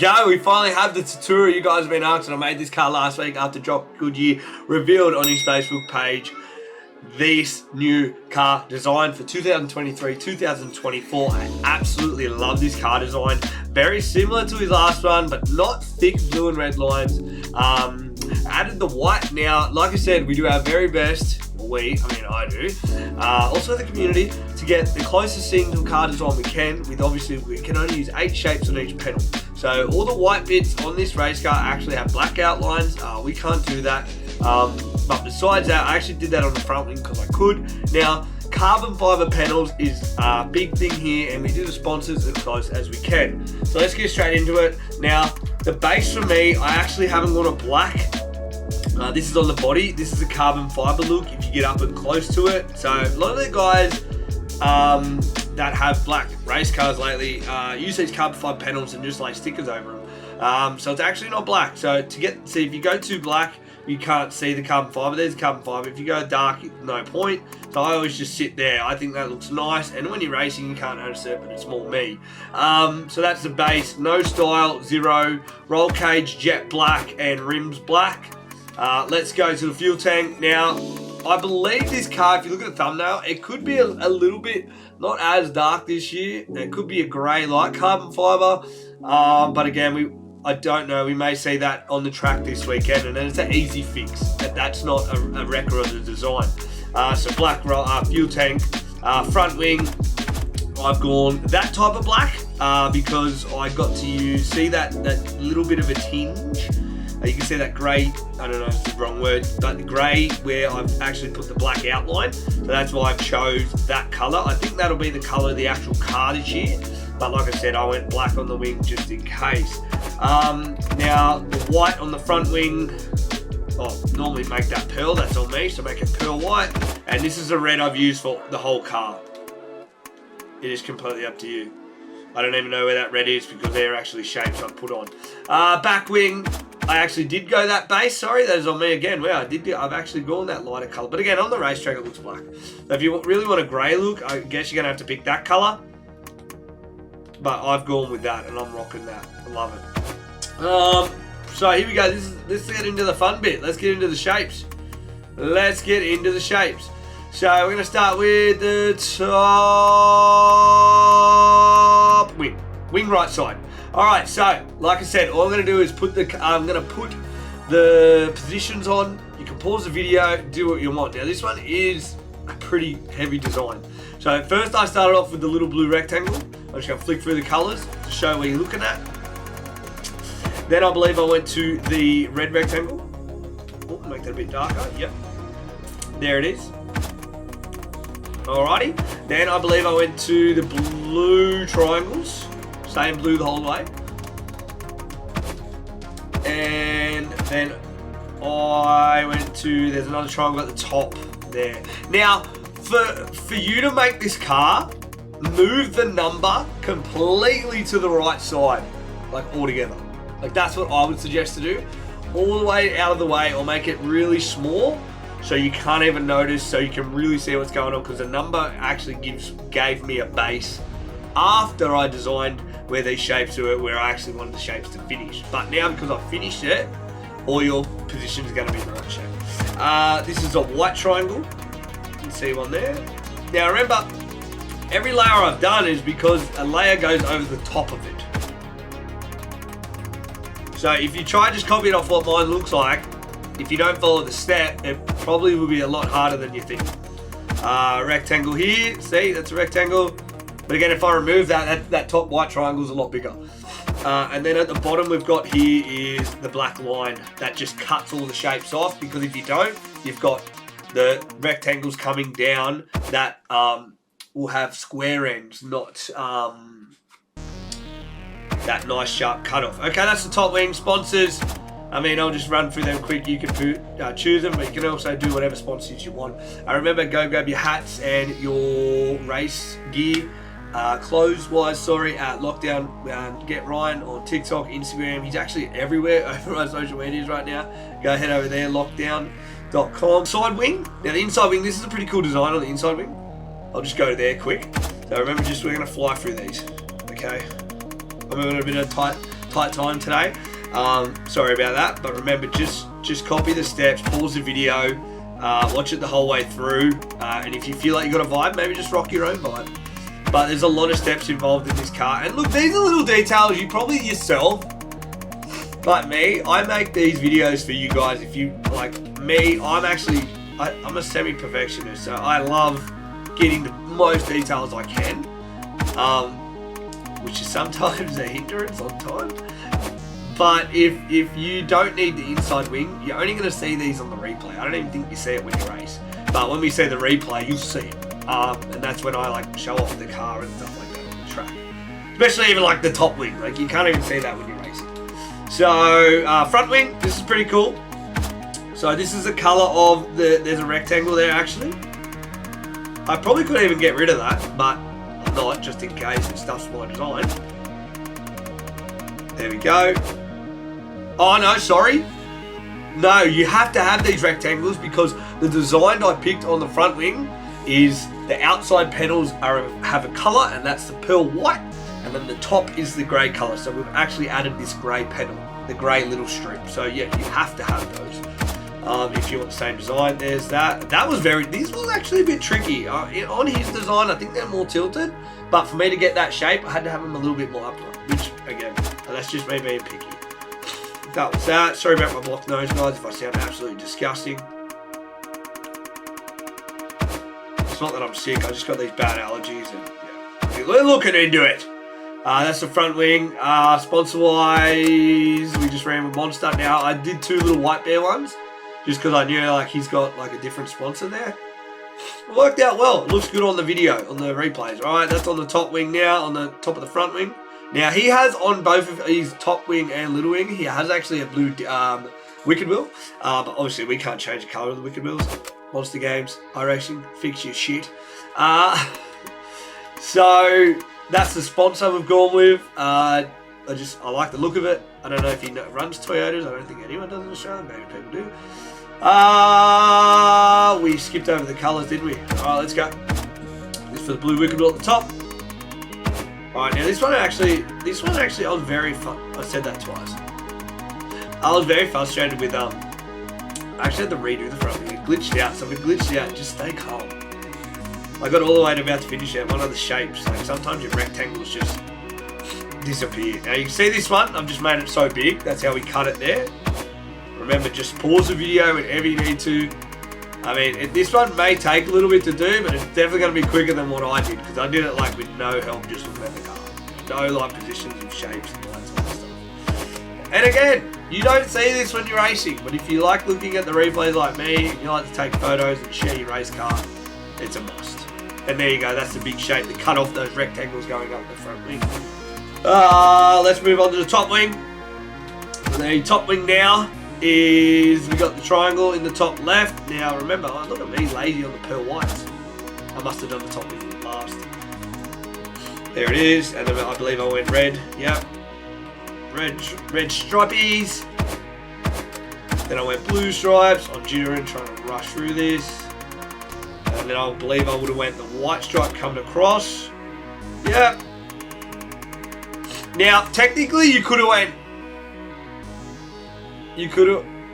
go. We finally have the Tutura you guys have been asking. I made this car last week after Jock Goodyer revealed on his Facebook page this new car design for 2023-2024. I absolutely love this car design. Very similar to his last one, but not thick blue and red lines. Added the white. Now, like I said, we do our very best. I do. Also the community to get the closest thing to a car design we can. With obviously we can only use 8 shapes on each pedal. So all the white bits on this race car actually have black outlines. We can't do that. But besides that, I actually did that on the front wing because I could. Now, carbon fiber panels is a big thing here, and we do the sponsors as close as we can. So let's get straight into it. Now, the base for me, I actually haven't gone a black. This is on the body. This is a carbon fiber look if you get up and close to it. So a lot of the guys that have black race cars lately use these carbon fiber panels and just lay stickers over them. So it's actually not black. So if you go too black, you can't see the carbon fiber. There's carbon fiber. If you go dark, no point. So I always just sit there. I think that looks nice. And when you're racing, you can't notice it, but it's more me. So that's the base. No style, 0. Roll cage, jet black, and rims black. Let's go to the fuel tank. Now, I believe this car, if you look at the thumbnail, it could be a little bit not as dark this year. It could be a grey light carbon fiber. But again, I don't know. We may see that on the track this weekend, and then it's an easy fix. That's not a record of the design. So black fuel tank, front wing. I've gone that type of black because I got to see that little bit of a tinge. You can see that grey, I don't know if it's the wrong word, but the grey where I've actually put the black outline. So that's why I chose that colour. I think that'll be the colour of the actual car this year. But like I said, I went black on the wing just in case. Now, the white on the front wing, normally make that pearl, that's on me, so make it pearl white. And this is the red I've used for the whole car. It is completely up to you. I don't even know where that red is because they're actually shapes I've put on. Back wing, I actually did go that base. Sorry, that is on me again. Wow, I've actually gone that lighter colour. But again, on the racetrack, it looks black. So if you really want a grey look, I guess you're going to have to pick that colour. But I've gone with that, and I'm rocking that. I love it. So here we go. Let's get into the fun bit. Let's get into the shapes. So we're going to start with the top wing right side. All right. So like I said, all I'm going to do is I'm going to put the positions on. You can pause the video, do what you want. Now this one is a pretty heavy design. So first I started off with the little blue rectangle. I'm just going to flick through the colours to show where you're looking at. Then I believe I went to the red rectangle. Oh, make that a bit darker. Yep. There it is. Alrighty. Then I believe I went to the blue triangles. Same blue the whole way. And then I went to, there's another triangle at the top there. Now, for you to make this car, move the number completely to the right side, like altogether. Like that's what I would suggest to do. All the way out of the way, or make it really small so you can't even notice, so you can really see what's going on, because the number actually gave me a base after I designed where these shapes were, where I actually wanted the shapes to finish. But now because I've finished it, all your positions are going to be in the right shape. This is a white triangle. You can see one there. Now remember, every layer I've done is because a layer goes over the top of it. So if you try just copy it off what mine looks like, if you don't follow the step, it probably will be a lot harder than you think. Rectangle here, see, that's a rectangle. But again, if I remove that top white triangle is a lot bigger. And then at the bottom we've got here is the black line that just cuts all the shapes off, because if you don't, you've got the rectangles coming down that will have square ends, not that nice sharp cutoff. Okay, that's the top wing sponsors. I mean, I'll just run through them quick. You can choose them, but you can also do whatever sponsors you want. Remember, go grab your hats and your race gear. Clothes-wise, at Lockdown. Get Ryan on TikTok, Instagram. He's actually everywhere over on social medias right now. Go head over there, lockdown.com. Side wing. Now, the inside wing, this is a pretty cool design on the inside wing. I'll just go there quick. So remember, we're going to fly through these. Okay. I'm in a bit of tight tight time today. Sorry about that, but remember, just copy the steps, pause the video, watch it the whole way through, and if you feel like you got a vibe, maybe just rock your own vibe. But there's a lot of steps involved in this car, and look, these are little details you probably yourself, like me, I make these videos for you guys. If you like me, I'm a semi-perfectionist, so I love getting the most details I can, which is sometimes a hindrance on time. But if you don't need the inside wing, you're only going to see these on the replay. I don't even think you see it when you race. But when we see the replay, you'll see it. And that's when I like show off the car and stuff like that on the track. Especially even like the top wing. Like you can't even see that when you're racing. So front wing, this is pretty cool. So this is the colour of there's a rectangle there actually. I probably could even get rid of that, but I'm not, just in case it stuffs my design. There we go. Oh no, sorry. No, you have to have these rectangles because the design I picked on the front wing is the outside panels have a colour, and that's the pearl white, and then the top is the grey colour. So we've actually added this grey panel, the grey little strip. So yeah, you have to have those. If you want the same design, there's that. These was actually a bit tricky. On his design, I think they're more tilted, but for me to get that shape, I had to have them a little bit more upright, which again, that's just me being picky. That was that. Sorry about my blocked nose, guys, if I sound absolutely disgusting. It's not that I'm sick, I just got these bad allergies, and yeah, we're looking into it. That's the front wing. Sponsor-wise, we just ran with Monster. Now, I did 2 little white bear ones, just because I knew like he's got like a different sponsor there. It worked out well. It looks good on the video, on the replays. All right, that's on the top wing now, on the top of the front wing. Now, he has on both of his top wing and little wing, he has actually a blue wicked wheel. But obviously, we can't change the colour of the wicked wheels. Monster Games, iRacing, fix your shit. So that's the sponsor we've gone with. I like the look of it. I don't know if he runs Toyotas. I don't think anyone does in Australia. Maybe people do. We skipped over the colours, didn't we? Alright, let's go. This for the blue wicked wheel at the top. Alright, now this one actually, I was very I said that twice. I was very frustrated with, I actually had to redo the front wing. It glitched out, so if it glitched out, just stay calm. I got all the way to about to finish out one of the shapes. Like sometimes your rectangles just disappear. Now you can see this one, I've just made it so big. That's how we cut it there. Remember, just pause the video whenever you need to. I mean, this one may take a little bit to do, but it's definitely going to be quicker than what I did, because I did it like with no help, just looking at the car. No like positions and shapes and all that sort of stuff. And again, you don't see this when you're racing, but if you like looking at the replays like me, you like to take photos and share your race car, it's a must. And there you go, that's the big shape to cut off those rectangles going up the front wing. Let's move on to the top wing. The top wing now is, we got the triangle in the top left. Now remember, look at me lazy on the pearl whites. I must have done the top wing last. There it is, and then I believe I went red. Yep, red stripies. Then I went blue stripes on jittering, trying to rush through this. And then I believe I would have went the white stripe coming across. Yep. Now technically you could have went.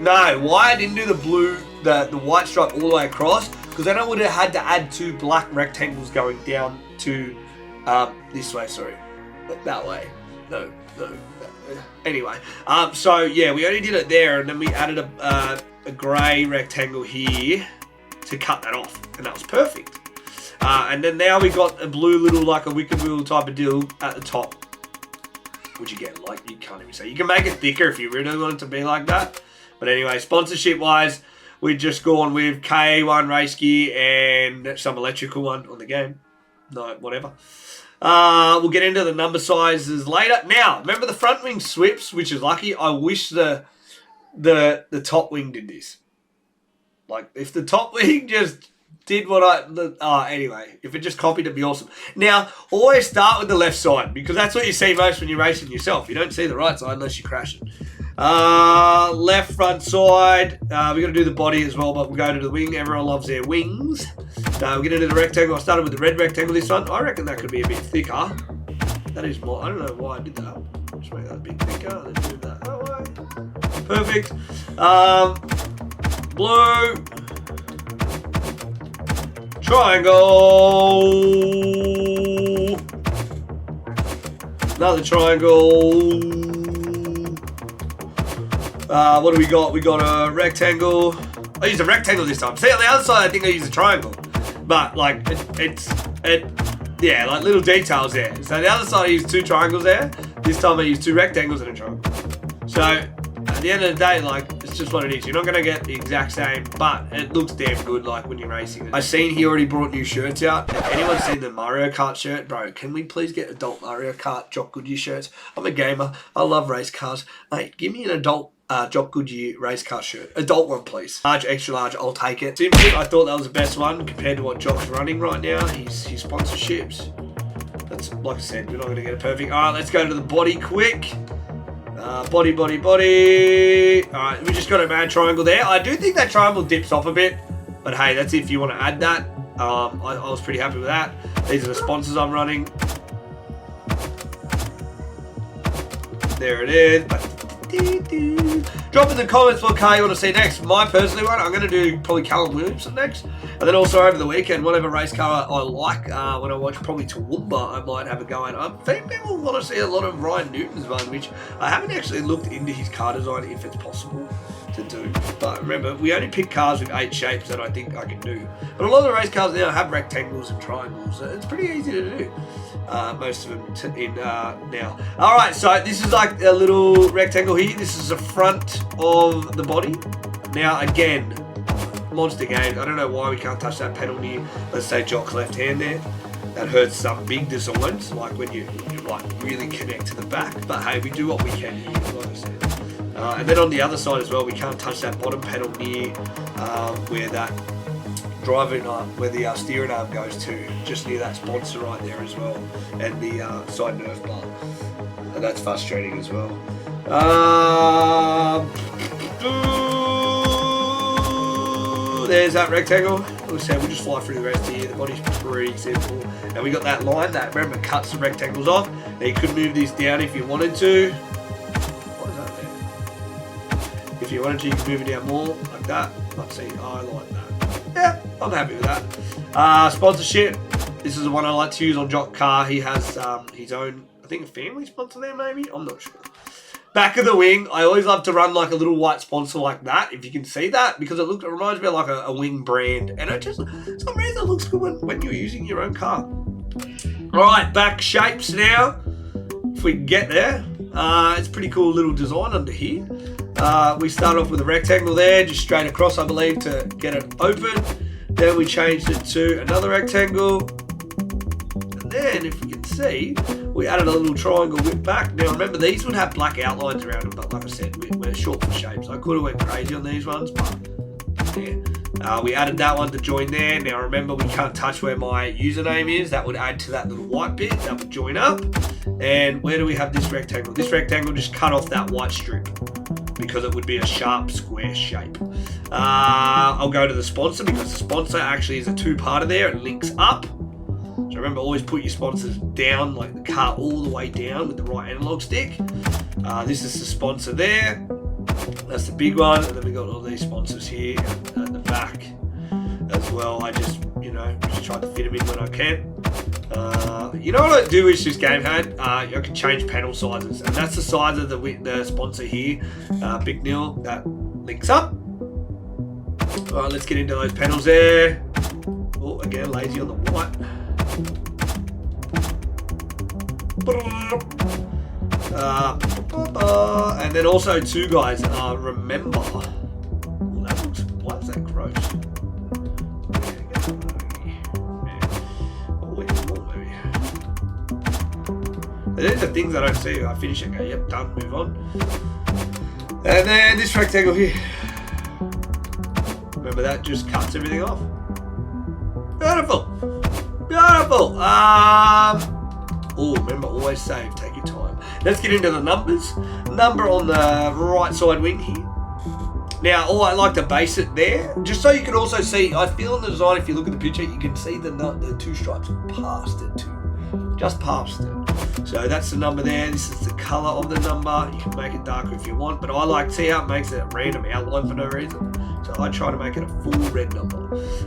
No, why I didn't do the blue, the white stripe all the way across, because then I would have had to add 2 black rectangles going down to this way, sorry. That way. No. Anyway, so yeah, we only did it there, and then we added a grey rectangle here to cut that off, and that was perfect. And then now we got a blue little, like a wicked wheel type of deal at the top. Which again, like you can't even say. You can make it thicker if you really want it to be like that. But anyway, sponsorship wise, we've just gone with K1 race gear and some electrical one on the game. No, whatever. We'll get into the number sizes later. Now, remember the front wing swips, which is lucky. I wish the top wing did this. Like if the top wing just did what anyway, if it just copied, it'd be awesome. Now, always start with the left side, because that's what you see most when you're racing yourself. You don't see the right side unless you're crashing. Left front side. We're going to do the body as well, but we'll go to the wing. Everyone loves their wings. We'll get into the rectangle. I started with the red rectangle this one. I reckon that could be a bit thicker. That is more. I don't know why I did that. Just make that a bit thicker. Let's move that way. Perfect. Blue. Triangle. Another triangle. What do we got? We got a rectangle. I used a rectangle this time. See, on the other side, I think I used a triangle. But, like, yeah, like little details there. So the other side, I used 2 triangles there. This time, I used 2 rectangles and a triangle. So, at the end of the day, like, it's just what it is. You're not going to get the exact same, but it looks damn good, like, when you're racing. I've seen he already brought new shirts out. If anyone's seen the Mario Kart shirt, bro, can we please get adult Mario Kart Jock Goodyer shirts? I'm a gamer. I love race cars. Mate, give me an adult Jock Goodyer race car shirt. Adult one, please. Large, extra large, I'll take it. Simply, I thought that was the best one compared to what Jock's running right now. His sponsorships. That's, like I said, we're not going to get it perfect. All right, let's go to the body quick. Body. All right, we just got a mad triangle there. I do think that triangle dips off a bit, but hey, that's if you want to add that. I was pretty happy with that. These are the sponsors I'm running. There it is. Drop in the comments what car you want to see next. My personally one, I'm going to do probably Callum Williamson next. And then also over the weekend, whatever race car I like, when I watch probably Toowoomba, I might have a go at. I think people want to see a lot of Ryan Newton's one, which I haven't actually looked into his car design if it's possible to do. But remember, we only pick cars with 8 shapes that I think I can do. But a lot of the race cars now have rectangles and triangles. It's pretty easy to do. Most of them now. Alright, so this is like a little rectangle here. This is the front of the body. Now, again, monster game. I don't know why we can't touch that pedal near, let's say, Jock's left hand there. That hurts some big designs, like when you like really connect to the back. But hey, we do what we can here, like I said. And then on the other side as well, we can't touch that bottom pedal near where that driving arm, where the steering arm goes to, just near that sponsor right there as well, and the side nerf bar, and that's frustrating as well. There's that rectangle. Like I said, we'll just fly through the rest here. The body's pretty simple, and we got that line that, remember, cuts the rectangles off. Now you could move this down if you wanted to. What is that there? If you wanted to, you could move it down more like that. Let's see, I like that. Yeah, I'm happy with that. Sponsorship. This is the one I like to use on Jock Car. He has his own, I think, a family sponsor there, maybe? I'm not sure. Back of the wing. I always love to run like a little white sponsor like that, if you can see that, because it reminds me of like a wing brand. And it just, for some reason, it looks good when you're using your own car. Alright, back shapes now. If we can get there. It's a pretty cool little design under here. We start off with a rectangle there, just straight across, I believe, to get it open. Then we changed it to another rectangle. And then, if you can see, we added a little triangle whip back. Now, remember, these would have black outlines around them, but like I said, we're short for shapes. I could have went crazy on these ones, but yeah. We added that one to join there. Now, remember, we can't touch where my username is. That would add to that little white bit. That would join up. And where do we have this rectangle? This rectangle just cut off that white strip, because it would be a sharp square shape. I'll go to the sponsor, because the sponsor actually is a 2-parter there. It links up. So remember, always put your sponsors down, like the car all the way down with the right analog stick. This is the sponsor there. That's the big one. And then we got all these sponsors here at the back as well. I just, just try to fit them in when I can. You know what I do wish this game had? I can change panel sizes, and that's the size of the sponsor here, Big Nil, that links up. Alright, let's get into those panels there. Oh, again, lazy on the white. And then also too, guys, remember, why is that gross? These are things I don't see. I finish it, go, yep, done, move on. And then this rectangle here. Remember, that just cuts everything off. Beautiful. Beautiful. Oh, remember, always save, take your time. Let's get into the numbers. Number on the right side wing here. Now, I like to base it there, just so you can also see, I feel in the design, if you look at the picture, you can see the 2 stripes past it too. Just past it. So that's the number there. This is the colour of the number. You can make it darker if you want, but I like, see how it makes a random outline for no reason. So I try to make it a full red number.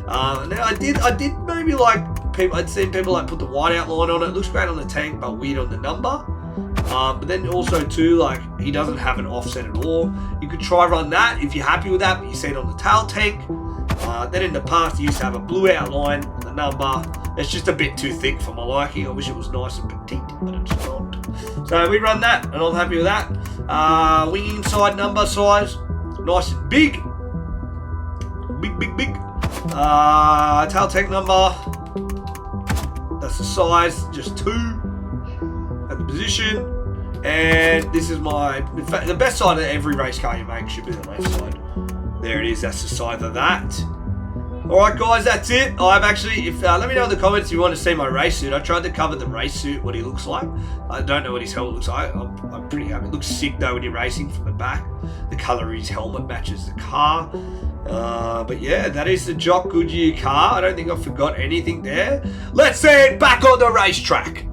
Now I did maybe like people. I'd seen people like put the white outline on it. It looks great on the tank, but weird on the number. But then also too, like he doesn't have an offset at all. You could try run that if you're happy with that, but you see it on the tail tank. Then in the past, you used to have a blue outline on the number. It's just a bit too thick for my liking. I wish it was nice and petite, but it's not. So we run that, and I'm happy with that. Wing inside number size, nice and big. Big. Tail tank number, that's the size, just 2 at the position. And this is the best side of every race car you make should be the left side. There it is, that's the side of that. Alright guys, that's it. I've actually, let me know in the comments if you want to see my race suit. I tried to cover the race suit, what he looks like. I don't know what his helmet looks like. I'm pretty happy. It looks sick though when you're racing from the back. The colour of his helmet matches the car. But yeah, that is the Jock Goodyer car. I don't think I forgot anything there. Let's see it back on the racetrack.